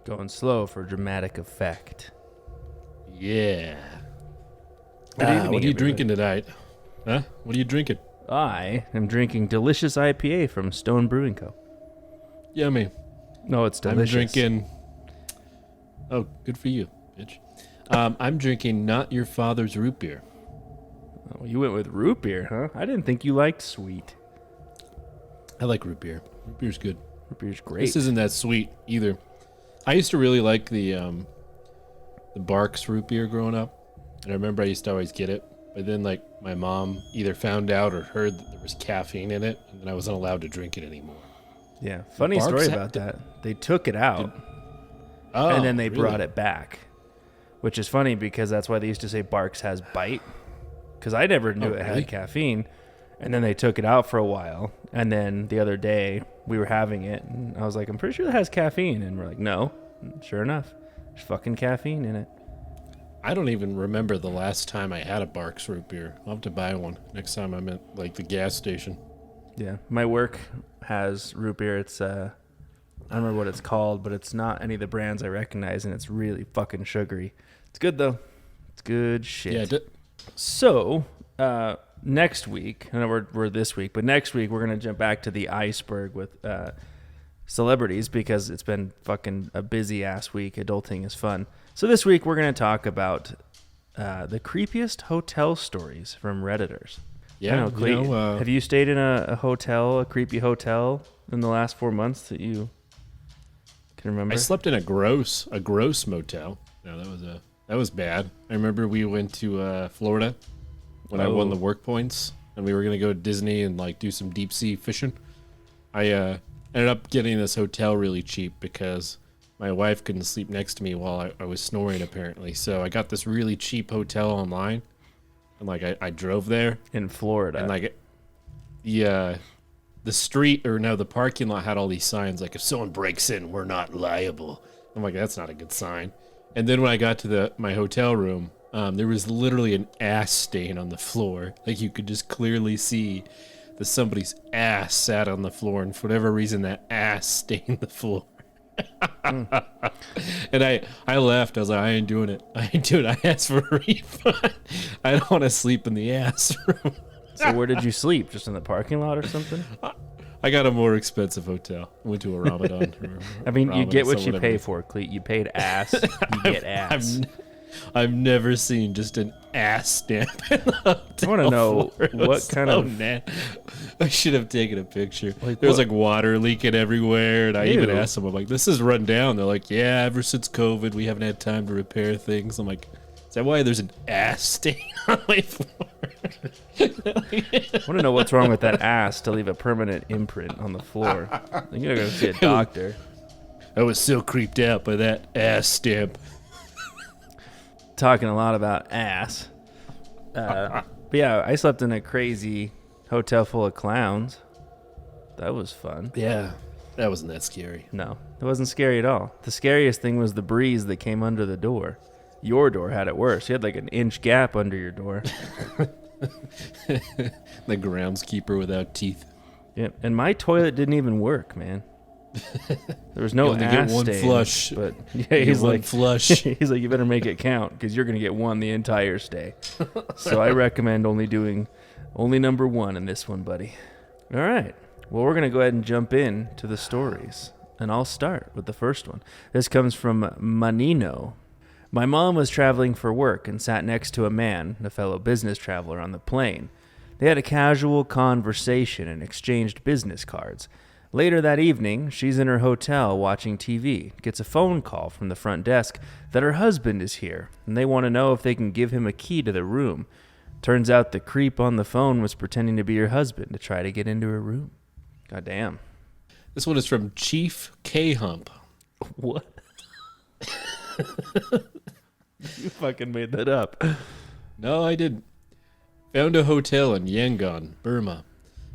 Going slow for dramatic effect. Yeah. Good evening, what are you everybody. drinking tonight? Huh? What are you drinking? I am drinking delicious IPA from Stone Brewing Co. Yummy. No, it's delicious. I'm drinking... Oh, good for you, bitch. I'm drinking Not Your Father's root beer. Oh, you went with root beer, huh? I didn't think you liked sweet. I like root beer. Root beer's good. Root beer's great. This isn't that sweet either. I used to really like the Barks root beer growing up. And I remember I used to always get it. But then, like, my mom either found out or heard that there was caffeine in it, and then I wasn't allowed to drink it anymore. Yeah, funny Barks story about that. They took it out, and then they brought it back. Which is funny because that's why they used to say Barks has bite. Because I never knew it had caffeine. And then they took it out for a while. And then the other day, we were having it. And I was like, I'm pretty sure it has caffeine. And we're like, no. And sure enough, there's fucking caffeine in it. I don't even remember the last time I had a Barks root beer. I'll have to buy one next time I'm at, like, the gas station. Yeah. My work has root beer. It's, I don't remember what it's called, but it's not any of the brands I recognize. And it's really fucking sugary. It's good, though. It's good shit. Yeah, So, next week, I know we're this week, but next week we're going to jump back to the iceberg with celebrities because it's been fucking a busy-ass week. Adulting is fun. So this week we're going to talk about the creepiest hotel stories from Redditors. Yeah, I know, Clayton, have you stayed in a hotel, a creepy hotel, in the last 4 months that you can remember? I slept in a gross motel. No, that was bad. I remember we went to Florida when I won the work points, and we were gonna go to Disney and like do some deep sea fishing. I ended up getting this hotel really cheap because my wife couldn't sleep next to me while I was snoring apparently. So I got this really cheap hotel online, and like I drove there in Florida, and like the parking lot had all these signs like, if someone breaks in, we're not liable. I'm like, that's not a good sign. And then when I got to my hotel room, there was literally an ass stain on the floor. Like, you could just clearly see that somebody's ass sat on the floor, and for whatever reason, that ass stained the floor. And I left. I was like, I ain't doing it. I asked for a refund. I don't want to sleep in the ass room. So where did you sleep? Just in the parking lot or something? I got a more expensive hotel. I went to a Ramadan. I mean, you get what you pay for, Cleet. You paid ass. You get ass. I've never seen just an ass stamp in the hotel. I want to know what kind of... I should have taken a picture. Like, there was like water leaking everywhere, and I even asked them, I'm like, this is run down. They're like, yeah, ever since COVID, we haven't had time to repair things. I'm like, is that why there's an ass stain on my floor? I want to know what's wrong with that ass to leave a permanent imprint on the floor. You gotta go see a doctor. I was so creeped out by that ass stamp. Talking a lot about ass. But yeah, I slept in a crazy hotel full of clowns. That was fun. Yeah, that wasn't that scary. No, it wasn't scary at all. The scariest thing was the breeze that came under the door. Your door had it worse. You had like an inch gap under your door. The groundskeeper without teeth. Yeah, and my toilet didn't even work, man. There was no you only ass get one stain, flush. But yeah, he's like, flush. He's like, you better make it count because you're gonna get one the entire stay. So I recommend only number one in this one, buddy. All right. Well, we're gonna go ahead and jump in to the stories, and I'll start with the first one. This comes from Manino. My mom was traveling for work and sat next to a man, a fellow business traveler, on the plane. They had a casual conversation and exchanged business cards. Later that evening, she's in her hotel watching TV, gets a phone call from the front desk that her husband is here, and they want to know if they can give him a key to the room. Turns out the creep on the phone was pretending to be her husband to try to get into her room. Goddamn. This one is from Chief K-Hump. What? You fucking made that up. No, I didn't. Found a hotel in Yangon, Burma,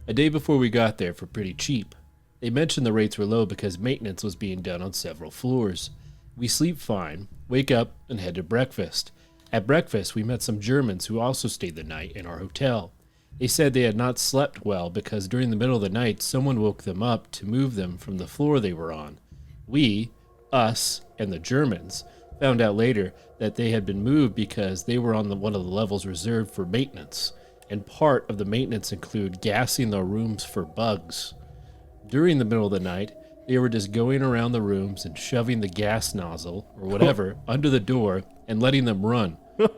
a day before we got there for pretty cheap. They mentioned the rates were low because maintenance was being done on several floors. We sleep fine, wake up, and head to breakfast. At breakfast, we met some Germans who also stayed the night in our hotel. They said they had not slept well because during the middle of the night, someone woke them up to move them from the floor they were on. We, us and the Germans found out later that they had been moved because they were on one of the levels reserved for maintenance, and part of the maintenance included gassing the rooms for bugs. During the middle of the night, they were just going around the rooms and shoving the gas nozzle or whatever under the door and letting them run.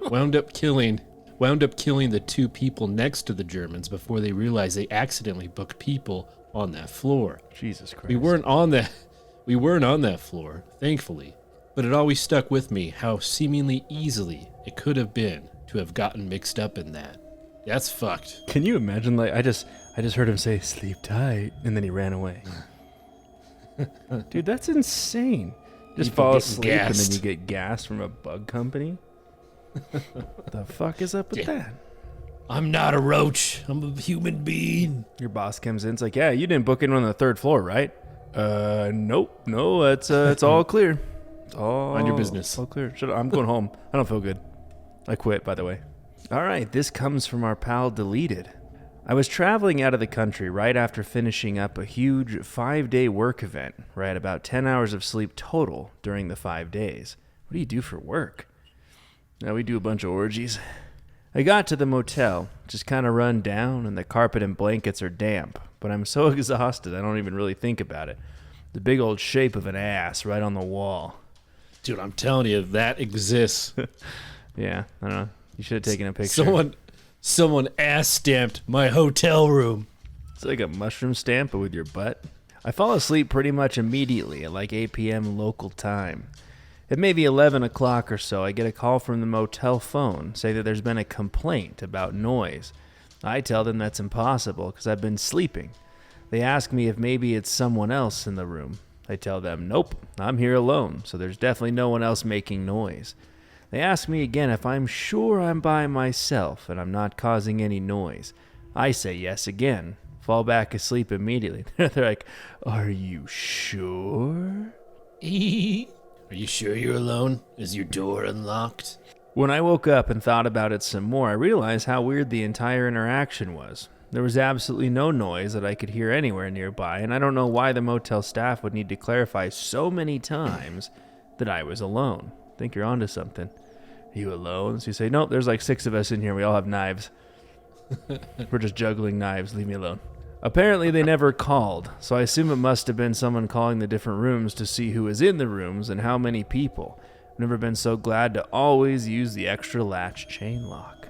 Wound up killing the two people next to the Germans before they realized they accidentally booked people on that floor. Jesus Christ. We weren't on that floor, thankfully, but it always stuck with me how seemingly easily it could have been to have gotten mixed up in that. That's fucked. Can you imagine? Like, I just heard him say, "Sleep tight," and then he ran away. Dude, that's insane. Just People fall getting asleep and gassed. then you get gassed from a bug company? The fuck is up with that? I'm not a roach. I'm a human being. Your boss comes in, it's like, yeah, you didn't book in on the 3rd floor, right? Nope. No, it's all clear. It's all Mind your business. all clear. Shut up. I'm going home. I don't feel good. I quit, by the way. All right, this comes from our pal Deleted. I was traveling out of the country right after finishing up a huge 5-day work event, where I had about 10 hours of sleep total during the 5 days. What do you do for work? Now we do a bunch of orgies. I got to the motel, just kind of run down, and the carpet and blankets are damp, but I'm so exhausted I don't even really think about it. The big old shape of an ass right on the wall. Dude, I'm telling you, that exists. Yeah, I don't know. You should have taken a picture. Someone ass stamped my hotel room. It's like a mushroom stamp, but with your butt. I fall asleep pretty much immediately at like 8 p.m. local time. At maybe 11 o'clock or so, I get a call from the motel phone, say that there's been a complaint about noise. I tell them that's impossible because I've been sleeping. They ask me if maybe it's someone else in the room. I tell them, nope, I'm here alone, so there's definitely no one else making noise. They ask me again if I'm sure I'm by myself and I'm not causing any noise. I say yes again, fall back asleep immediately. They're like, are you sure? Are you sure you're alone? Is your door unlocked? When I woke up and thought about it some more, I realized how weird the entire interaction was. There was absolutely no noise that I could hear anywhere nearby, and I don't know why the motel staff would need to clarify so many times that I was alone. I think you're onto something. Are you alone? So you say, nope, there's like 6 of us in here. We all have knives. We're just juggling knives. Leave me alone. Apparently they never called, so I assume it must have been someone calling the different rooms to see who was in the rooms and how many people. I've never been so glad to always use the extra latch chain lock.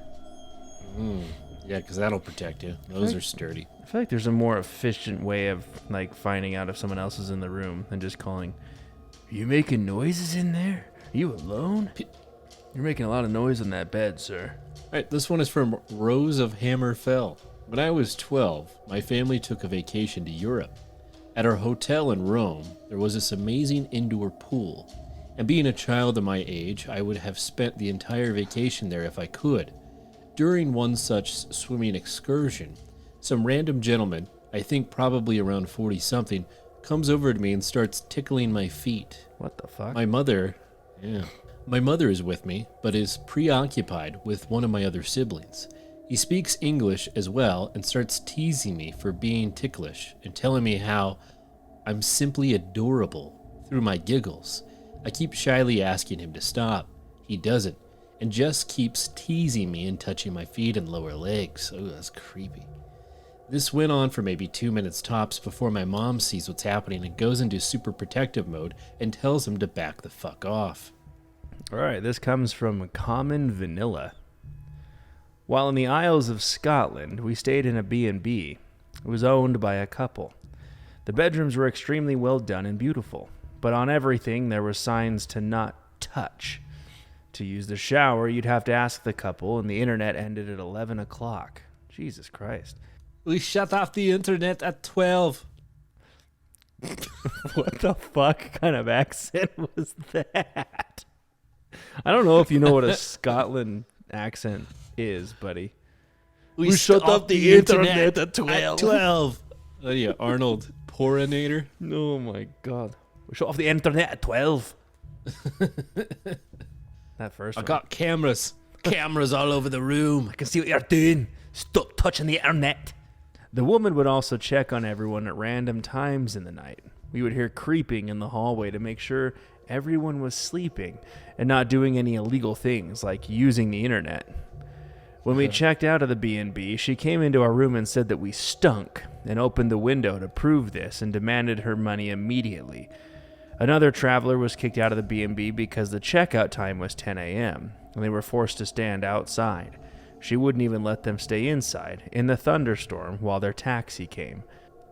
Yeah, because that'll protect you. Those are sturdy. I feel like there's a more efficient way of like finding out if someone else is in the room than just calling, are you making noises in there? Are you alone? You're making a lot of noise in that bed, sir. All right, this one is from Rose of Hammerfell. When I was 12, my family took a vacation to Europe. At our hotel in Rome, there was this amazing indoor pool. And being a child of my age, I would have spent the entire vacation there if I could. During one such swimming excursion, some random gentleman, I think probably around 40-something, comes over to me and starts tickling my feet. What the fuck? My mother is with me, but is preoccupied with one of my other siblings. He speaks English as well and starts teasing me for being ticklish and telling me how I'm simply adorable through my giggles. I keep shyly asking him to stop. He doesn't, and just keeps teasing me and touching my feet and lower legs. Oh, that's creepy. This went on for maybe 2 minutes tops before my mom sees what's happening and goes into super protective mode and tells him to back the fuck off. All right, this comes from Common Vanilla. While in the Isles of Scotland, we stayed in a B&B. It was owned by a couple. The bedrooms were extremely well done and beautiful, but on everything there were signs to not touch. To use the shower, you'd have to ask the couple, and the internet ended at 11 o'clock. Jesus Christ. We shut off the internet at 12. What the fuck kind of accent was that? I don't know if you know what a Scotland accent is, buddy. We shut off the internet at 12. Oh yeah, Arnold Porinator. Oh my god. We shut off the internet at 12. That first I one. got cameras all over the room. I can see what you're doing. Stop touching the internet. The woman would also check on everyone at random times in the night. We would hear creeping in the hallway to make sure everyone was sleeping and not doing any illegal things like using the internet. When we checked out of the B&B, she came into our room and said that we stunk and opened the window to prove this and demanded her money immediately. Another traveler was kicked out of the B&B because the checkout time was 10 a.m. and they were forced to stand outside. She wouldn't even let them stay inside in the thunderstorm while their taxi came.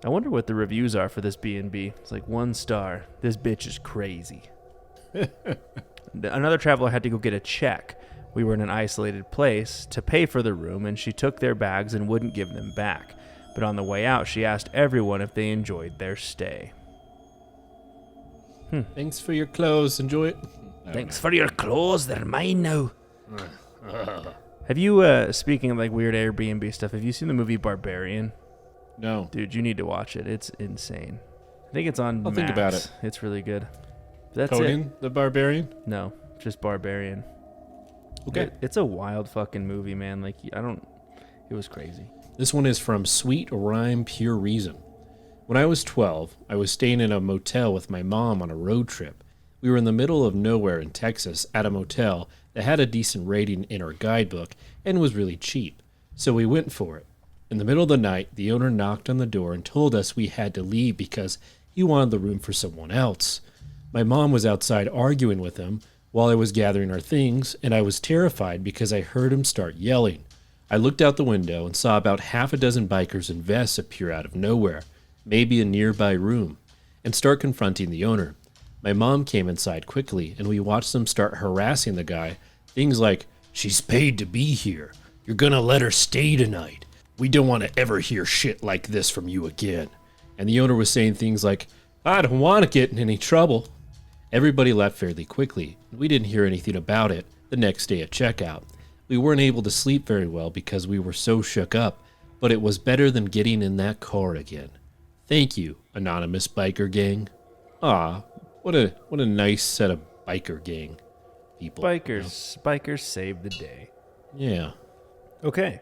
I wonder what the reviews are for this B&B. It's like 1 star. This bitch is crazy. Another traveler had to go get a check. We were in an isolated place to pay for the room, and she took their bags and wouldn't give them back. But on the way out, she asked everyone if they enjoyed their stay. Thanks for your clothes. Enjoy it. Thanks for your clothes. They're mine now. Have you, speaking of like weird Airbnb stuff, have you seen the movie Barbarian? No. Dude, you need to watch it. It's insane. I think it's on Max. Think about it. It's really good. That's Conan the Barbarian? No, just Barbarian. Okay. It's a wild fucking movie, man. Like, it was crazy. This one is from Sweet Rhyme Pure Reason. When I was 12, I was staying in a motel with my mom on a road trip. We were in the middle of nowhere in Texas at a motel that had a decent rating in our guidebook and was really cheap. So we went for it. In the middle of the night, the owner knocked on the door and told us we had to leave because he wanted the room for someone else. My mom was outside arguing with him while I was gathering our things, and I was terrified because I heard him start yelling. I looked out the window and saw about half a dozen bikers in vests appear out of nowhere, maybe a nearby room, and start confronting the owner. My mom came inside quickly, and we watched them start harassing the guy. Things like, "She's paid to be here. You're gonna let her stay tonight. We don't want to ever hear shit like this from you again." And the owner was saying things like, "I don't want to get in any trouble." Everybody left fairly quickly, and we didn't hear anything about it the next day at checkout. We weren't able to sleep very well because we were so shook up, but it was better than getting in that car again. Thank you, anonymous biker gang. What a nice set of biker gang people. Bikers save the day. Yeah. Okay.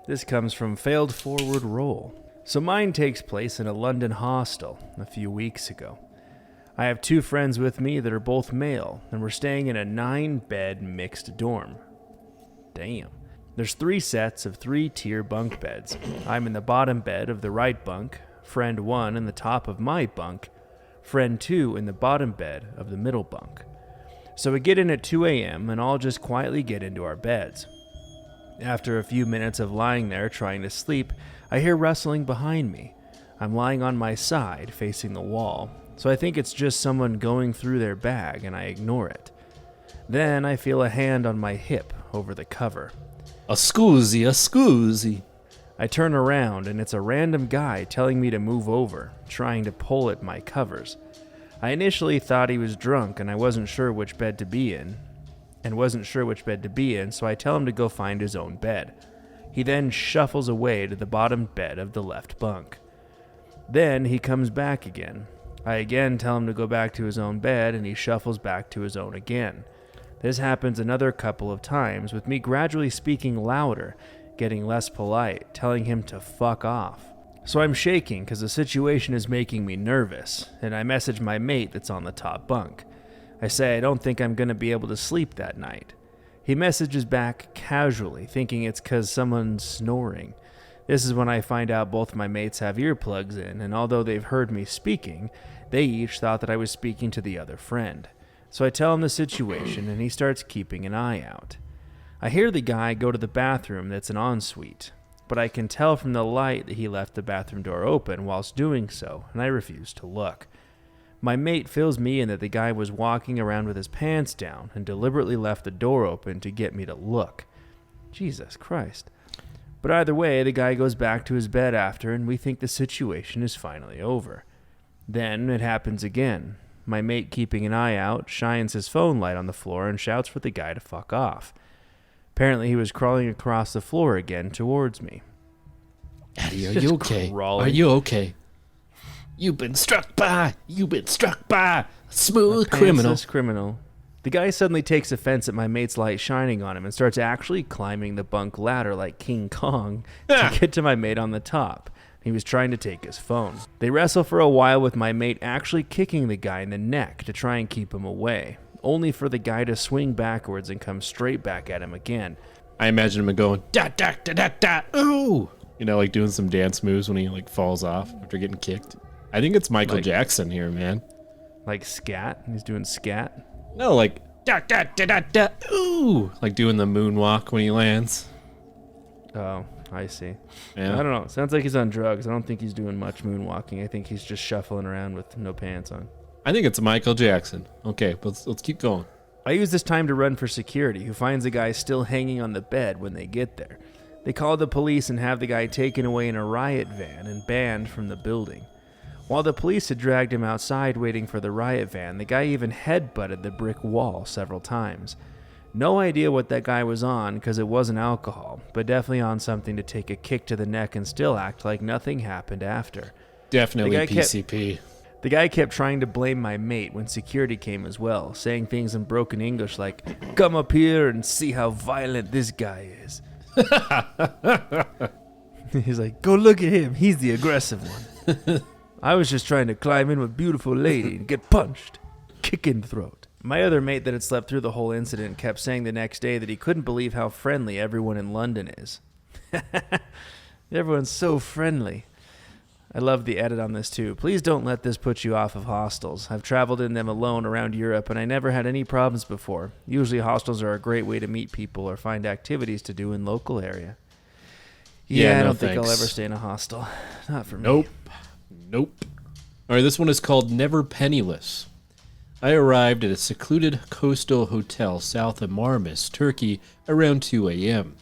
This comes from Failed Forward Roll. So mine takes place in a London hostel a few weeks ago. I have 2 friends with me that are both male, and we're staying in a 9-bed mixed dorm. Damn. There's 3 sets of 3-tier bunk beds. I'm in the bottom bed of the right bunk, friend 1 in the top of my bunk, friend 2 in the bottom bed of the middle bunk. So we get in at 2 a.m. and all just quietly get into our beds. After a few minutes of lying there trying to sleep, I hear rustling behind me. I'm lying on my side, facing the wall, so I think it's just someone going through their bag and I ignore it. Then I feel a hand on my hip over the cover. A scoozy. I turn around and it's a random guy telling me to move over, trying to pull at my covers. I initially thought he was drunk and I wasn't sure which bed to be in, so I tell him to go find his own bed. He then shuffles away to the bottom bed of the left bunk. Then he comes back again. I again tell him to go back to his own bed, and he shuffles back to his own again. This happens another couple of times, with me gradually speaking louder, getting less polite, telling him to fuck off. So I'm shaking because the situation is making me nervous, and I message my mate that's on the top bunk. I say I don't think I'm going to be able to sleep that night. He messages back casually, thinking it's because someone's snoring. This is when I find out both my mates have earplugs in, and although they've heard me speaking, they each thought that I was speaking to the other friend. So I tell him the situation, and he starts keeping an eye out. I hear the guy go to the bathroom that's an ensuite, but I can tell from the light that he left the bathroom door open whilst doing so, and I refuse to look. My mate fills me in that the guy was walking around with his pants down and deliberately left the door open to get me to look. Jesus Christ. But either way, the guy goes back to his bed after, and we think the situation is finally over. Then it happens again. My mate, keeping an eye out, shines his phone light on the floor and shouts for the guy to fuck off. Apparently, he was crawling across the floor again towards me. Eddie, are you okay? Crawling. Are you okay? You've been struck by a smooth criminal. The guy suddenly takes offense at my mate's light shining on him and starts actually climbing the bunk ladder like King Kong to get to my mate on the top. He was trying to take his phone. They wrestle for a while with my mate actually kicking the guy in the neck to try and keep him away, only for the guy to swing backwards and come straight back at him again. I imagine him going, da, da, da, da, da, ooh. You know, like doing some dance moves when he like falls off after getting kicked. I think it's Michael Jackson here, man. Like scat? He's doing scat? No, like, da, da, da, da, da, ooh. Like doing the moonwalk when he lands. Oh, I see. Yeah. I don't know. Sounds like he's on drugs. I don't think he's doing much moonwalking. I think he's just shuffling around with no pants on. I think it's Michael Jackson. Okay, let's keep going. I use this time to run for security, who finds the guy still hanging on the bed when they get there. They call the police and have the guy taken away in a riot van and banned from the building. While the police had dragged him outside waiting for the riot van, the guy even headbutted the brick wall several times. No idea what that guy was on because it wasn't alcohol, but definitely on something to take a kick to the neck and still act like nothing happened after. Definitely PCP. The guy kept trying to blame my mate when security came as well, saying things in broken English like, "Come up here and see how violent this guy is." He's like, "Go look at him. He's the aggressive one." I was just trying to climb in with beautiful lady and get punched. Kick in the throat. My other mate that had slept through the whole incident kept saying the next day that he couldn't believe how friendly everyone in London is. Everyone's so friendly. I love the edit on this too. Please don't let this put you off of hostels. I've traveled in them alone around Europe and I never had any problems before. Usually hostels are a great way to meet people or find activities to do in local area. Yeah, I don't think I'll ever stay in a hostel. Not for me. Nope. All right, this one is called Never Penniless. I arrived at a secluded coastal hotel south of Marmaris, Turkey, around 2 a.m.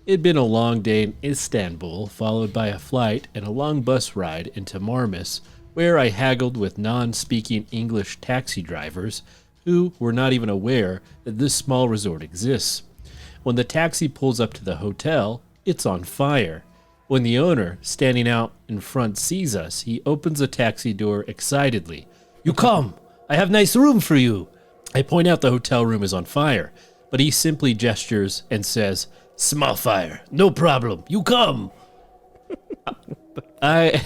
It had been a long day in Istanbul, followed by a flight and a long bus ride into Marmaris, where I haggled with non-speaking English taxi drivers who were not even aware that this small resort exists. When the taxi pulls up to the hotel, it's on fire. When the owner, standing out in front, sees us, he opens the taxi door excitedly. "You come! I have nice room for you!" I point out the hotel room is on fire, but he simply gestures and says, "Small fire, no problem, you come!" I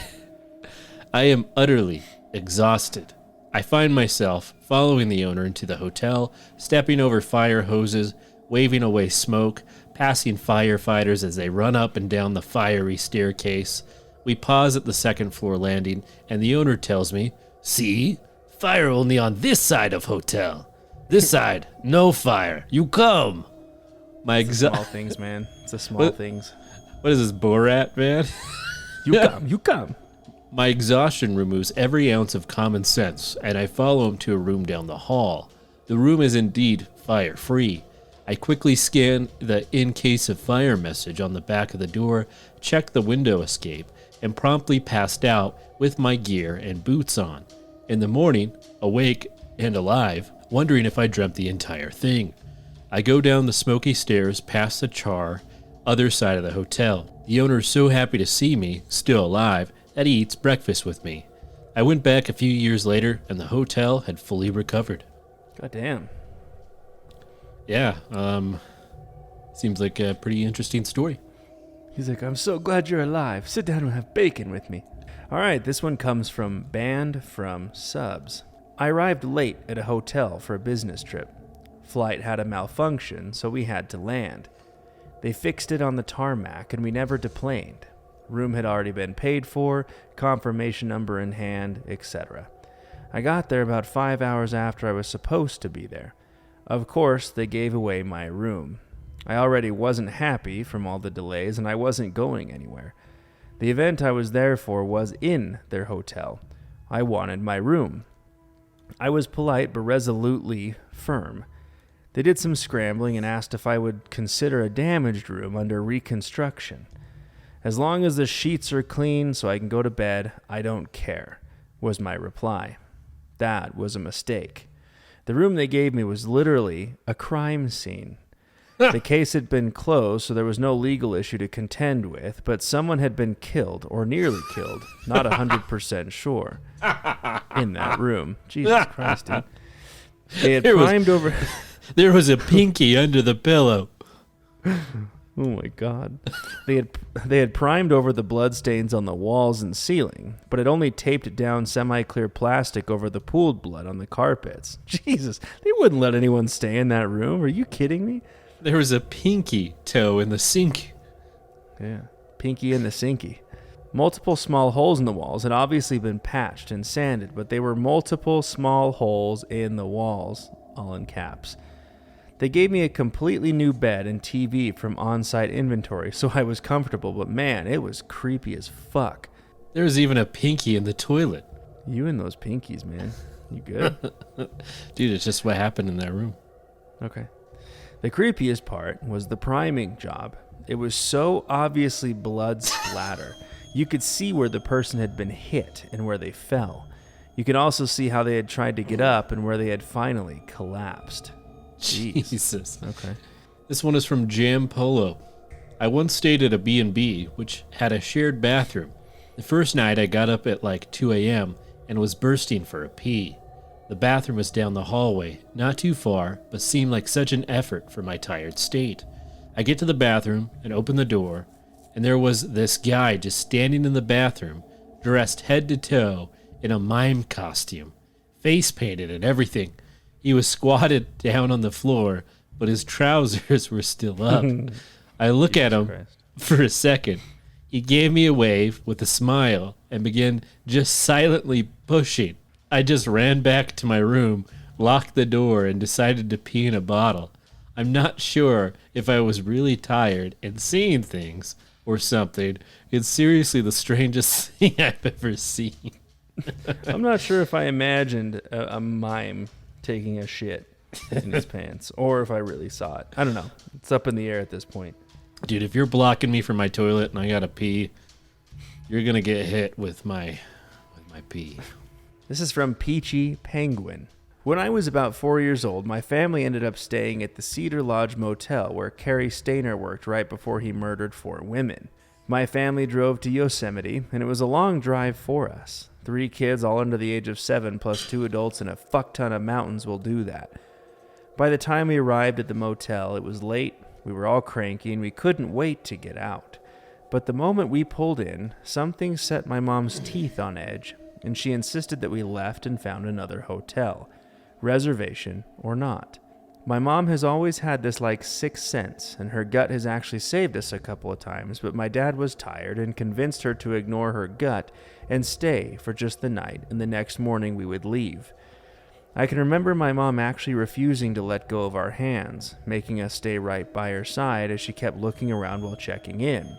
am utterly exhausted. I find myself following the owner into the hotel, stepping over fire hoses, waving away smoke, passing firefighters as they run up and down the fiery staircase. We pause at the second floor landing, and the owner tells me, "See? Fire only on this side of hotel. This side, no fire. You come." It's the small things, man. It's the small things. What is this, Borat, man? You come. My exhaustion removes every ounce of common sense, and I follow him to a room down the hall. The room is indeed fire-free. I quickly scan the "in case of fire" message on the back of the door, check the window escape, and promptly passed out with my gear and boots on. In the morning, awake and alive, wondering if I dreamt the entire thing. I go down the smoky stairs past the other side of the hotel. The owner is so happy to see me, still alive, that he eats breakfast with me. I went back a few years later, and the hotel had fully recovered. God damn. Yeah, seems like a pretty interesting story. He's like, "I'm so glad you're alive. Sit down and have bacon with me." All right, this one comes from Banned from Subs. I arrived late at a hotel for a business trip. Flight had a malfunction, so we had to land. They fixed it on the tarmac, and we never deplaned. Room had already been paid for, confirmation number in hand, etc. I got there about 5 hours after I was supposed to be there. Of course, they gave away my room. I already wasn't happy from all the delays, and I wasn't going anywhere. The event I was there for was in their hotel. I wanted my room. I was polite but resolutely firm. They did some scrambling and asked if I would consider a damaged room under reconstruction. As long as the sheets are clean so I can go to bed, I don't care, was my reply. That was a mistake. The room they gave me was literally a crime scene. The case had been closed, so there was no legal issue to contend with, but someone had been killed, or nearly killed, not 100% sure, in that room. Jesus Christ, dude. They had primed over... There was a pinky under the pillow. Oh my God. They had primed over the bloodstains on the walls and ceiling, but had only taped down semi-clear plastic over the pooled blood on the carpets. Jesus, they wouldn't let anyone stay in that room. Are you kidding me? There was a pinky toe in the sink. Yeah, pinky in the sinky. Multiple small holes in the walls had obviously been patched and sanded, but they were multiple small holes in the walls, all in caps. They gave me a completely new bed and TV from on-site inventory, so I was comfortable, but man, it was creepy as fuck. There was even a pinky in the toilet. You and those pinkies, man. You good? Dude, it's just what happened in that room. Okay. The creepiest part was the priming job. It was so obviously blood splatter. You could see where the person had been hit and where they fell. You could also see how they had tried to get up and where they had finally collapsed. Jeez. Jesus. Okay. This one is from Jam Polo. I once stayed at a B&B, which had a shared bathroom. The first night I got up at like 2 a.m. and was bursting for a pee. The bathroom was down the hallway, not too far, but seemed like such an effort for my tired state. I get to the bathroom and open the door, and there was this guy just standing in the bathroom, dressed head to toe in a mime costume, face painted and everything. He was squatted down on the floor, but his trousers were still up. I look at him for a second. He gave me a wave with a smile and began just silently pushing. I just ran back to my room, locked the door, and decided to pee in a bottle. I'm not sure if I was really tired and seeing things or something. It's seriously the strangest thing I've ever seen. I'm not sure if I imagined a mime taking a shit in his pants or if I really saw it. I don't know. It's up in the air at this point. Dude, if you're blocking me from my toilet and I gotta pee, you're gonna get hit with my pee. This is from Peachy Penguin. When I was about 4 years old, my family ended up staying at the Cedar Lodge Motel where Cary Stayner worked right before he murdered 4 women. My family drove to Yosemite, and it was a long drive for us. 3 kids all under the age of 7 plus 2 adults and a fuck ton of mountains will do that. By the time we arrived at the motel, it was late, we were all cranky, and we couldn't wait to get out. But the moment we pulled in, something set my mom's teeth on edge, and she insisted that we left and found another hotel, reservation or not. My mom has always had this like sixth sense, and her gut has actually saved us a couple of times, but my dad was tired and convinced her to ignore her gut and stay for just the night, and the next morning we would leave. I can remember my mom actually refusing to let go of our hands, making us stay right by her side as she kept looking around while checking in.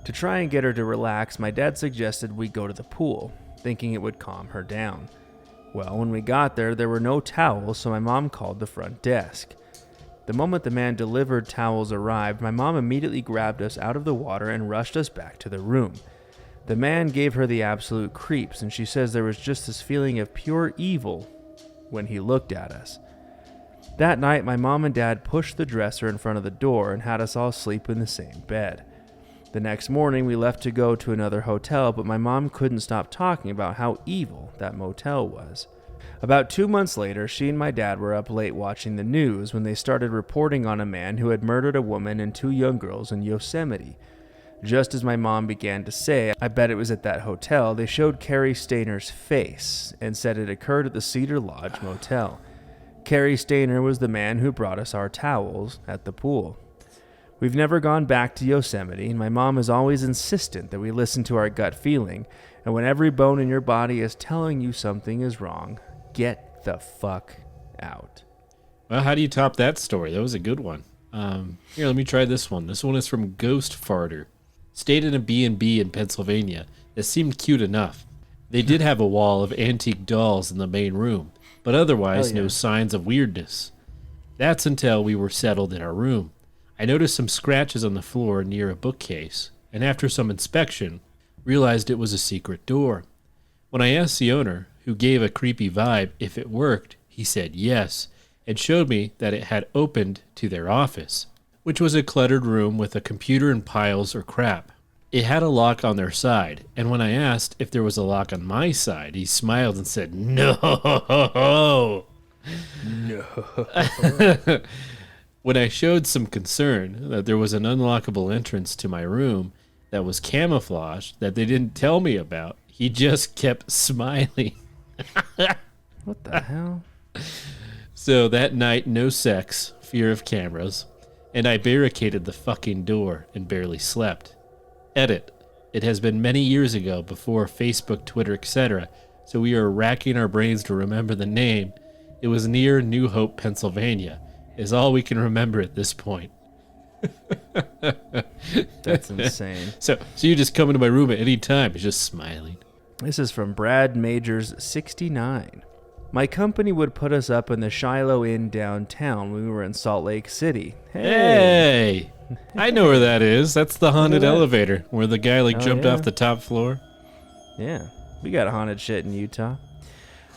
To try and get her to relax, my dad suggested we go to the pool, thinking it would calm her down. Well, when we got there were no towels, so my mom called the front desk. The moment the man delivered towels arrived, my mom immediately grabbed us out of the water and rushed us back to the room. The man gave her the absolute creeps, and she says there was just this feeling of pure evil when he looked at us. That night, my mom and dad pushed the dresser in front of the door and had us all sleep in the same bed. The next morning, we left to go to another hotel, but my mom couldn't stop talking about how evil that motel was. About 2 months later, she and my dad were up late watching the news when they started reporting on a man who had murdered a woman and 2 young girls in Yosemite. Just as my mom began to say, I bet it was at that hotel, they showed Cary Stayner's face and said it occurred at the Cedar Lodge Motel. Cary Stayner was the man who brought us our towels at the pool. We've never gone back to Yosemite, and my mom is always insistent that we listen to our gut feeling, and when every bone in your body is telling you something is wrong, get the fuck out. Well, how do you top that story? That was a good one. Here, let me try this one. This one is from Ghost Farter. Stayed in a B&B in Pennsylvania that seemed cute enough. They did have a wall of antique dolls in the main room, but otherwise no signs of weirdness. That's until we were settled in our room. I noticed some scratches on the floor near a bookcase, and after some inspection, realized it was a secret door. When I asked the owner, who gave a creepy vibe, if it worked, he said yes, and showed me that it had opened to their office, which was a cluttered room with a computer and piles of crap. It had a lock on their side, and when I asked if there was a lock on my side, he smiled and said, "No." No. When I showed some concern that there was an unlockable entrance to my room that was camouflaged that they didn't tell me about, he just kept smiling. What the hell? So that night, no sex, fear of cameras, and I barricaded the fucking door and barely slept. Edit. It has been many years ago before Facebook, Twitter, etc., so we are racking our brains to remember the name. It was near New Hope, Pennsylvania, is all we can remember at this point. That's insane. So you just come into my room at any time, just smiling. This is from Brad Majors, 69. My company would put us up in the Shiloh Inn downtown when we were in Salt Lake City. Hey! I know where that is. That's the haunted elevator where the guy jumped off the top floor. Yeah, we got haunted shit in Utah.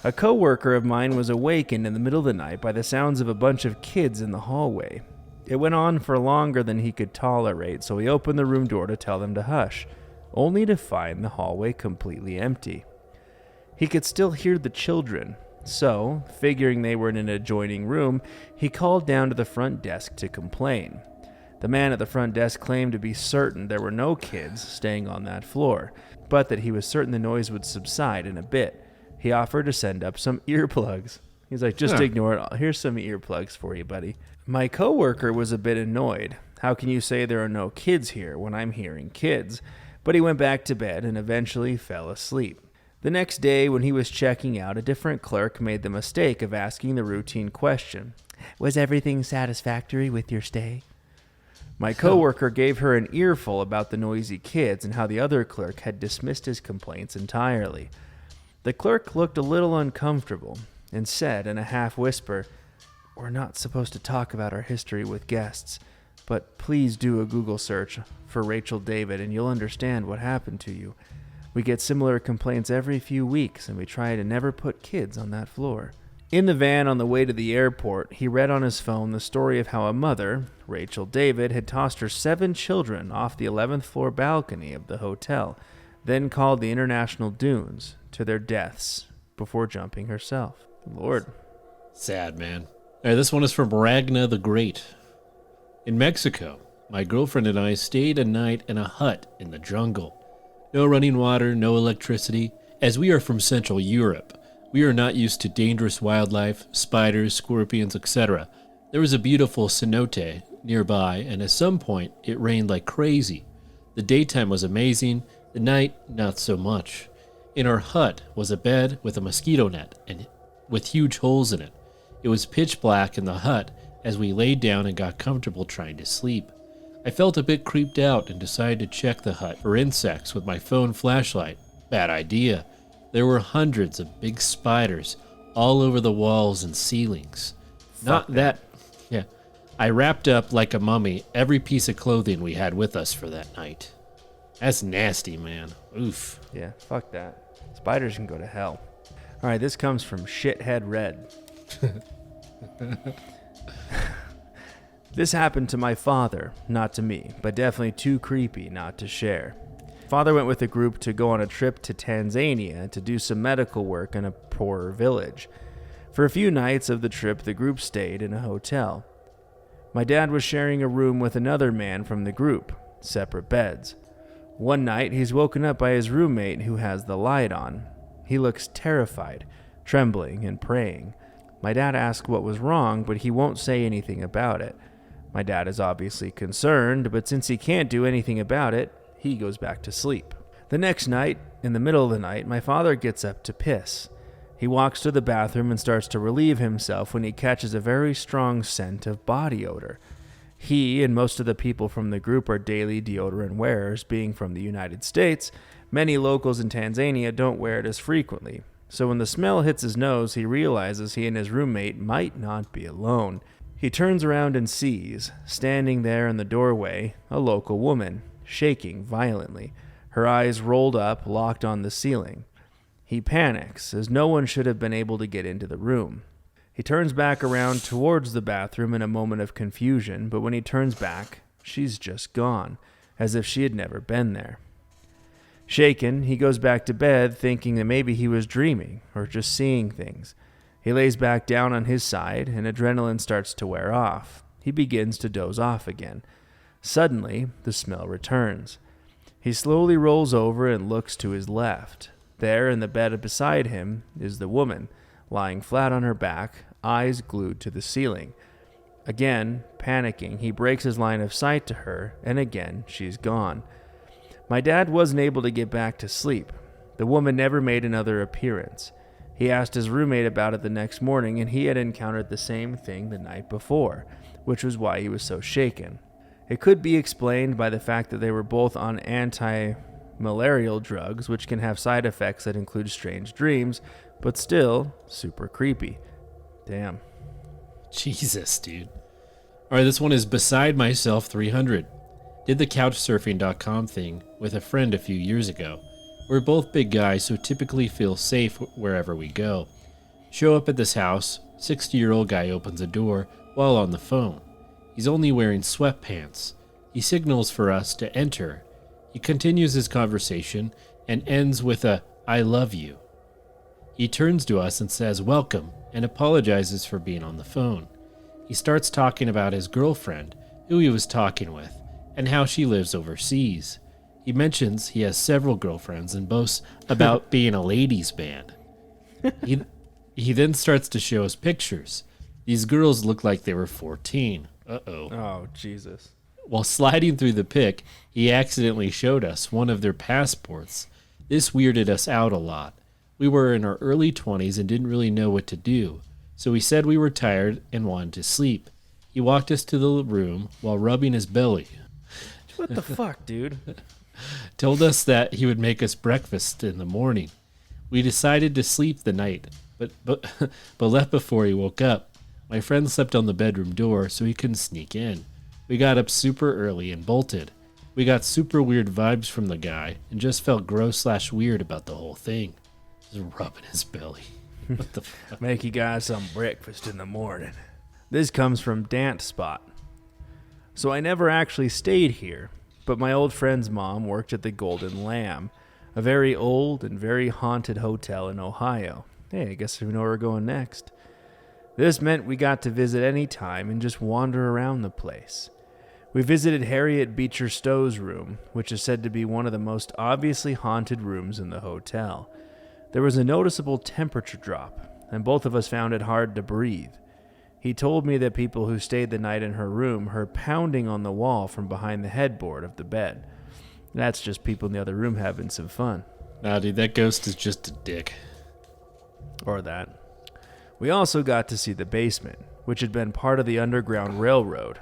A coworker of mine was awakened in the middle of the night by the sounds of a bunch of kids in the hallway. It went on for longer than he could tolerate, so he opened the room door to tell them to hush, only to find the hallway completely empty. He could still hear the children, so, figuring they were in an adjoining room, he called down to the front desk to complain. The man at the front desk claimed to be certain there were no kids staying on that floor, but that he was certain the noise would subside in a bit. He offered to send up some earplugs. He's like, just ignore it. Here's some earplugs for you, buddy. My coworker was a bit annoyed. How can you say there are no kids here when I'm hearing kids? But he went back to bed and eventually fell asleep. The next day, when he was checking out, a different clerk made the mistake of asking the routine question, "Was everything satisfactory with your stay?" My coworker gave her an earful about the noisy kids and how the other clerk had dismissed his complaints entirely. The clerk looked a little uncomfortable and said in a half-whisper, "We're not supposed to talk about our history with guests, but please do a Google search for Rachel David and you'll understand what happened to you. We get similar complaints every few weeks, and we try to never put kids on that floor." In the van on the way to the airport, he read on his phone the story of how a mother, Rachel David, had tossed her 7 children off the 11th floor balcony of the hotel, then called the International Dunes to their deaths before jumping herself. Lord. Sad, man. All right, this one is from Ragna the Great. In Mexico, my girlfriend and I stayed a night in a hut in the jungle. No running water, no electricity. As we are from Central Europe, we are not used to dangerous wildlife, spiders, scorpions, etc. There was a beautiful cenote nearby, and at some point, it rained like crazy. The daytime was amazing, the night, not so much. In our hut was a bed with a mosquito net and with huge holes in it. It was pitch black in the hut as we laid down and got comfortable trying to sleep. I felt a bit creeped out and decided to check the hut for insects with my phone flashlight. Bad idea. There were hundreds of big spiders all over the walls and ceilings. Yeah. I wrapped up like a mummy every piece of clothing we had with us for that night. That's nasty, man. Oof. Yeah, fuck that. Spiders can go to hell. All right, this comes from Shithead Red. This happened to my father, not to me, but definitely too creepy not to share. Father went with a group to go on a trip to Tanzania to do some medical work in a poorer village. For a few nights of the trip, the group stayed in a hotel. My dad was sharing a room with another man from the group, separate beds. One night, he's woken up by his roommate who has the light on. He looks terrified, trembling and praying. My dad asks what was wrong, but he won't say anything about it. My dad is obviously concerned, but since he can't do anything about it, he goes back to sleep. The next night, in the middle of the night, my father gets up to piss. He walks to the bathroom and starts to relieve himself when he catches a very strong scent of body odor. He and most of the people from the group are daily deodorant wearers. Being from the United States, many locals in Tanzania don't wear it as frequently. So when the smell hits his nose, he realizes he and his roommate might not be alone. He turns around and sees, standing there in the doorway, a local woman, shaking violently, her eyes rolled up, locked on the ceiling. He panics, as no one should have been able to get into the room. He turns back around towards the bathroom in a moment of confusion, but when he turns back, she's just gone, as if she had never been there. Shaken, he goes back to bed, thinking that maybe he was dreaming, or just seeing things. He lays back down on his side, and adrenaline starts to wear off. He begins to doze off again. Suddenly, the smell returns. He slowly rolls over and looks to his left. There, in the bed beside him, is the woman, lying flat on her back, eyes glued to the ceiling. Again, panicking, he breaks his line of sight to her, and again, she's gone. My dad wasn't able to get back to sleep. The woman never made another appearance. He asked his roommate about it the next morning, and he had encountered the same thing the night before, which was why he was so shaken. It could be explained by the fact that they were both on anti-malarial drugs, which can have side effects that include strange dreams, but still super creepy. Damn. Jesus, dude. All right, this one is Beside Myself 300. Did the couchsurfing.com thing with a friend a few years ago. We're both big guys, so typically feel safe wherever we go. Show up at this house, 60-year-old guy opens a door while on the phone. He's only wearing sweatpants. He signals for us to enter. He continues his conversation and ends with a "I love you." He turns to us and says welcome and apologizes for being on the phone. He starts talking about his girlfriend, who he was talking with, and how she lives overseas. He mentions he has several girlfriends and boasts about being a ladies' man. He then starts to show us pictures. These girls look like they were 14. Uh-oh. Oh, Jesus. While sliding through the pic, he accidentally showed us one of their passports. This weirded us out a lot. We were in our early 20s and didn't really know what to do, so we said we were tired and wanted to sleep. He walked us to the room while rubbing his belly. What the fuck, dude? Told us that he would make us breakfast in the morning. We decided to sleep the night, but left before he woke up. My friend slept on the bedroom door, so he couldn't sneak in. We got up super early and bolted. We got super weird vibes from the guy and just felt gross/weird about the whole thing. Just rubbing his belly. What the fuck? Make you guys some breakfast in the morning. This comes from Dant Spot. So I never actually stayed here, but my old friend's mom worked at the Golden Lamb, a very old and very haunted hotel in Ohio. Hey, I guess we know where we're going next. This meant we got to visit any time and just wander around the place. We visited Harriet Beecher Stowe's room, which is said to be one of the most obviously haunted rooms in the hotel. There was a noticeable temperature drop, and both of us found it hard to breathe. He told me that people who stayed the night in her room heard pounding on the wall from behind the headboard of the bed. That's just people in the other room having some fun. Nah, dude, that ghost is just a dick. Or that. We also got to see the basement, which had been part of the Underground Railroad.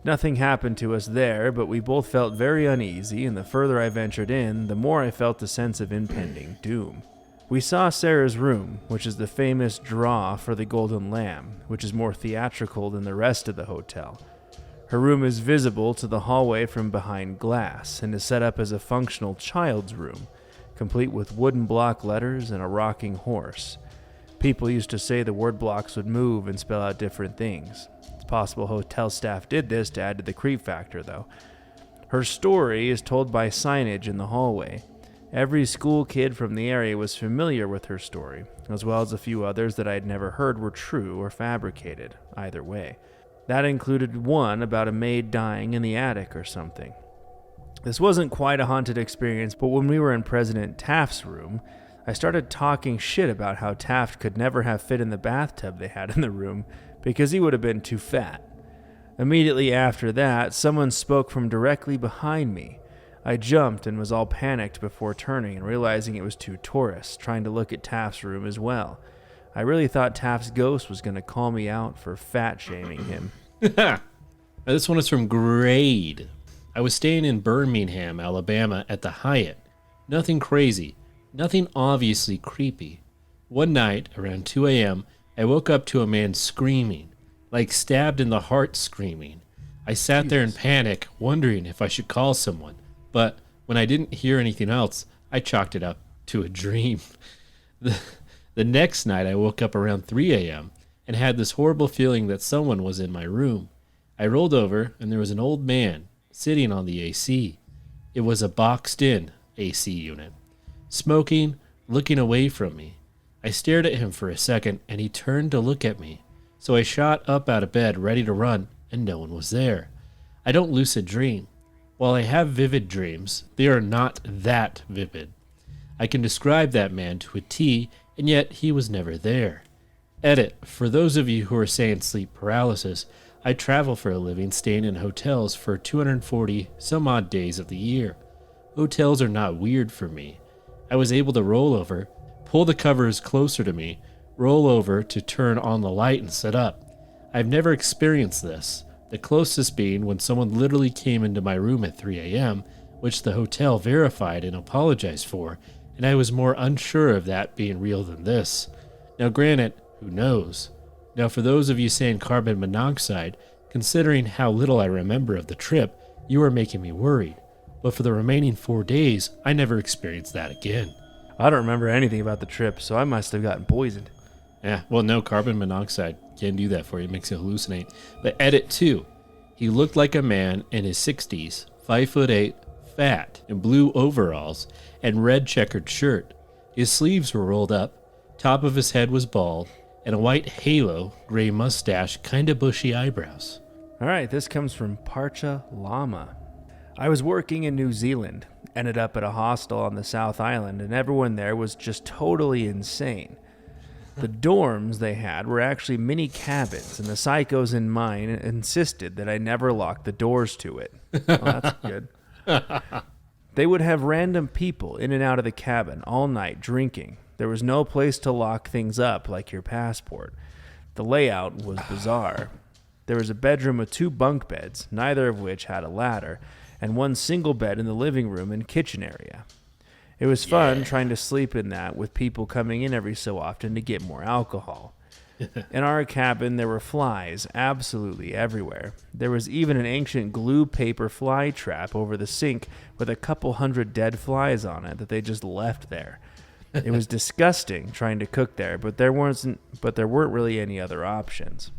Nothing happened to us there, but we both felt very uneasy, and the further I ventured in, the more I felt a sense of impending doom. We saw Sarah's room, which is the famous draw for the Golden Lamb, which is more theatrical than the rest of the hotel. Her room is visible to the hallway from behind glass, and is set up as a functional child's room, complete with wooden block letters and a rocking horse. People used to say the word blocks would move and spell out different things. It's possible hotel staff did this to add to the creep factor, though. Her story is told by signage in the hallway. Every school kid from the area was familiar with her story, as well as a few others that I had never heard were true or fabricated, either way. That included one about a maid dying in the attic or something. This wasn't quite a haunted experience, but when we were in President Taft's room, I started talking shit about how Taft could never have fit in the bathtub they had in the room because he would have been too fat. Immediately after that, someone spoke from directly behind me. I jumped and was all panicked before turning and realizing it was two tourists trying to look at Taft's room as well. I really thought Taft's ghost was going to call me out for fat-shaming him. This one is from Grade. I was staying in Birmingham, Alabama at the Hyatt. Nothing crazy. Nothing obviously creepy. One night, around 2 a.m., I woke up to a man screaming, like stabbed in the heart screaming. I sat there in panic, wondering if I should call someone, but when I didn't hear anything else, I chalked it up to a dream. The next night, I woke up around 3 a.m. and had this horrible feeling that someone was in my room. I rolled over, and there was an old man sitting on the AC. It was a boxed-in AC unit. Smoking, looking away from me. I stared at him for a second, and he turned to look at me. So I shot up out of bed, ready to run, and no one was there. I don't lucid dream. While I have vivid dreams, they are not that vivid. I can describe that man to a T, and yet he was never there. Edit, for those of you who are saying sleep paralysis, I travel for a living staying in hotels for 240 some odd days of the year. Hotels are not weird for me. I was able to roll over, pull the covers closer to me, roll over to turn on the light and sit up. I've never experienced this, the closest being when someone literally came into my room at 3 a.m., which the hotel verified and apologized for, and I was more unsure of that being real than this. Now granted, who knows? Now for those of you saying carbon monoxide, considering how little I remember of the trip, you are making me worried. But for the remaining 4 days, I never experienced that again. I don't remember anything about the trip, so I must have gotten poisoned. Yeah, well, no, carbon monoxide can do that for you. It makes you hallucinate. But edit 2. He looked like a man in his 60s, 5'8", fat, in blue overalls, and red checkered shirt. His sleeves were rolled up, top of his head was bald, and a white halo, gray mustache, kinda bushy eyebrows. All right, this comes from Parcha Lama. I was working in New Zealand, ended up at a hostel on the South Island, and everyone there was just totally insane. The dorms they had were actually mini cabins, and the psychos in mine insisted that I never lock the doors to it. Well, that's good. They would have random people in and out of the cabin all night drinking. There was no place to lock things up like your passport. The layout was bizarre. There was a bedroom with 2 bunk beds, neither of which had a ladder, and 1 single bed in the living room and kitchen area. It was fun trying to sleep in that with people coming in every so often to get more alcohol. In our cabin, there were flies absolutely everywhere. There was even an ancient glue paper fly trap over the sink with a couple hundred dead flies on it that they just left there. It was disgusting trying to cook there, but there weren't really any other options.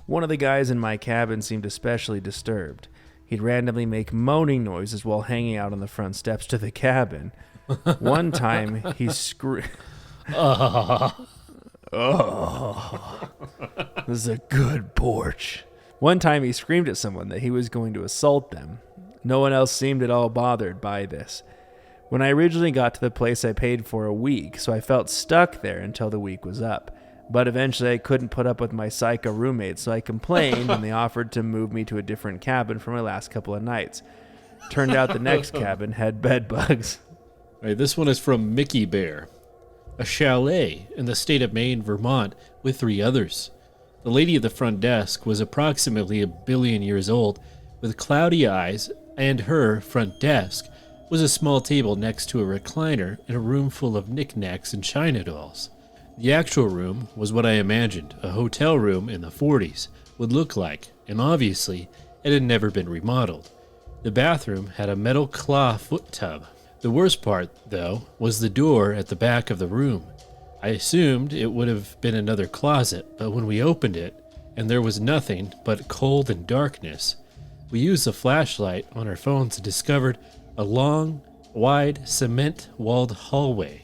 One of the guys in my cabin seemed especially disturbed. He'd randomly make moaning noises while hanging out on the front steps to the cabin. One time, he screamed... Oh, this is a good porch. One time, he screamed at someone that he was going to assault them. No one else seemed at all bothered by this. When I originally got to the place, I paid for a week, so I felt stuck there until the week was up. But eventually, I couldn't put up with my psycho roommate, so I complained, and they offered to move me to a different cabin for my last couple of nights. Turned out the next cabin had bed bugs. All right, this one is from Mickey Bear. A chalet in the state of Maine, Vermont, with 3 others. The lady at the front desk was approximately 1 billion years old, with cloudy eyes, and her front desk was a small table next to a recliner in a room full of knickknacks and china dolls. The actual room was what I imagined a hotel room in the 40s would look like, and obviously it had never been remodeled. The bathroom had a metal claw foot tub. The worst part, though, was the door at the back of the room. I assumed it would have been another closet, but when we opened it, and there was nothing but cold and darkness, we used a flashlight on our phones and discovered a long, wide, cement-walled hallway.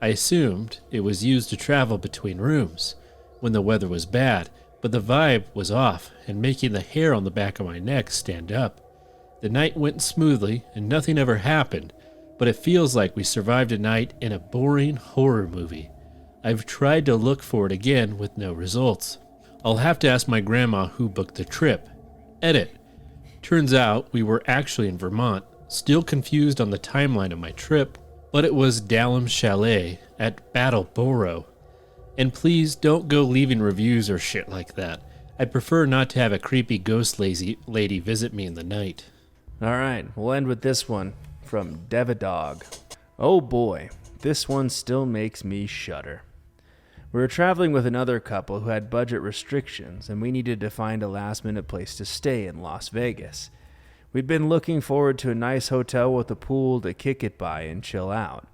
I assumed it was used to travel between rooms when the weather was bad, but the vibe was off and making the hair on the back of my neck stand up. The night went smoothly and nothing ever happened, but it feels like we survived a night in a boring horror movie. I've tried to look for it again with no results. I'll have to ask my grandma who booked the trip. Edit. Turns out we were actually in Vermont, still confused on the timeline of my trip, but it was Dallam Chalet at Battleboro. And please don't go leaving reviews or shit like that. I prefer not to have a creepy ghost lady visit me in the night. All right, we'll end with this one from Devidog. Oh boy, this one still makes me shudder. We were traveling with another couple who had budget restrictions, and we needed to find a last-minute place to stay in Las Vegas. We'd been looking forward to a nice hotel with a pool to kick it by and chill out.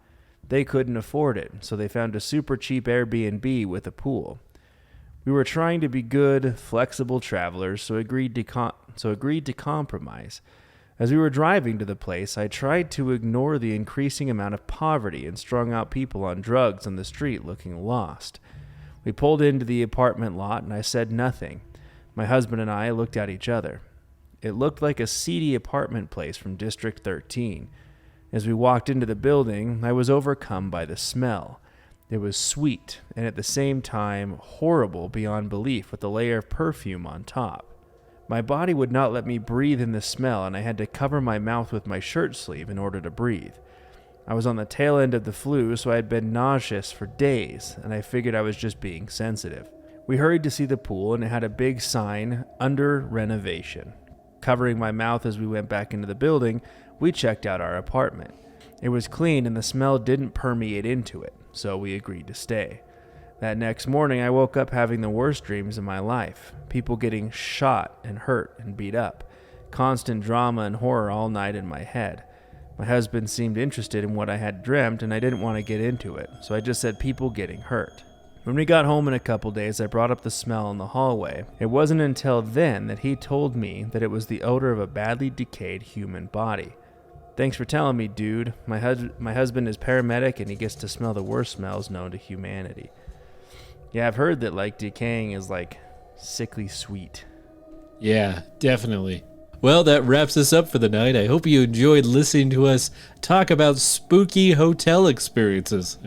They couldn't afford it, so they found a super cheap Airbnb with a pool. We were trying to be good, flexible travelers, so agreed to compromise. As we were driving to the place, I tried to ignore the increasing amount of poverty and strung out people on drugs on the street looking lost. We pulled into the apartment lot and I said nothing. My husband and I looked at each other. It looked like a seedy apartment place from District 13. As we walked into the building, I was overcome by the smell. It was sweet and at the same time horrible beyond belief with a layer of perfume on top. My body would not let me breathe in the smell, and I had to cover my mouth with my shirt sleeve in order to breathe. I was on the tail end of the flu, so I had been nauseous for days, and I figured I was just being sensitive. We hurried to see the pool, and it had a big sign, under renovation. Covering my mouth as we went back into the building, we checked out our apartment. It was clean, and the smell didn't permeate into it, so we agreed to stay. That next morning, I woke up having the worst dreams of my life. People getting shot and hurt and beat up. Constant drama and horror all night in my head. My husband seemed interested in what I had dreamt, and I didn't want to get into it, so I just said people getting hurt. When we got home in a couple days, I brought up the smell in the hallway. It wasn't until then that he told me that it was the odor of a badly decayed human body. Thanks for telling me, dude. My husband is paramedic, and he gets to smell the worst smells known to humanity. Yeah, I've heard that, decaying is, sickly sweet. Yeah, definitely. Well, that wraps us up for the night. I hope you enjoyed listening to us talk about spooky hotel experiences.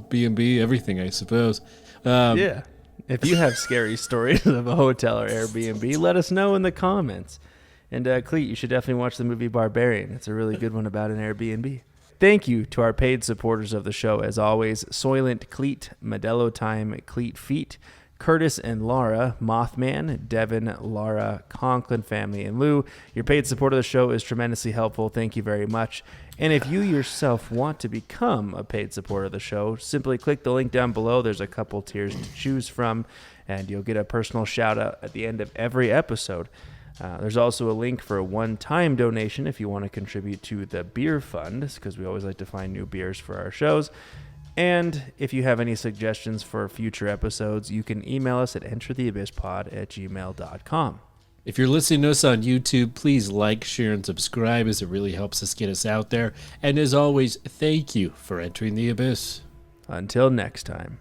B&B, everything, I suppose. Yeah. If you have scary stories of a hotel or Airbnb, let us know in the comments. And, Cleet, you should definitely watch the movie Barbarian. It's a really good one about an Airbnb. Thank you to our paid supporters of the show, as always, Soylent Cleet, Modelo Time Cleet Feet, Curtis and Laura, Mothman, Devin, Laura, Conklin family, and Lou. Your paid support of the show is tremendously helpful. Thank you very much. And if you yourself want to become a paid supporter of the show, simply click the link down below. There's a couple tiers to choose from, and you'll get a personal shout out at the end of every episode. There's also a link for a one-time donation if you want to contribute to the beer fund, because we always like to find new beers for our shows. And if you have any suggestions for future episodes, you can email us at entertheabysspod@gmail.com. If you're listening to us on YouTube, please like, share, and subscribe, as it really helps us get us out there. And as always, thank you for entering the abyss. Until next time.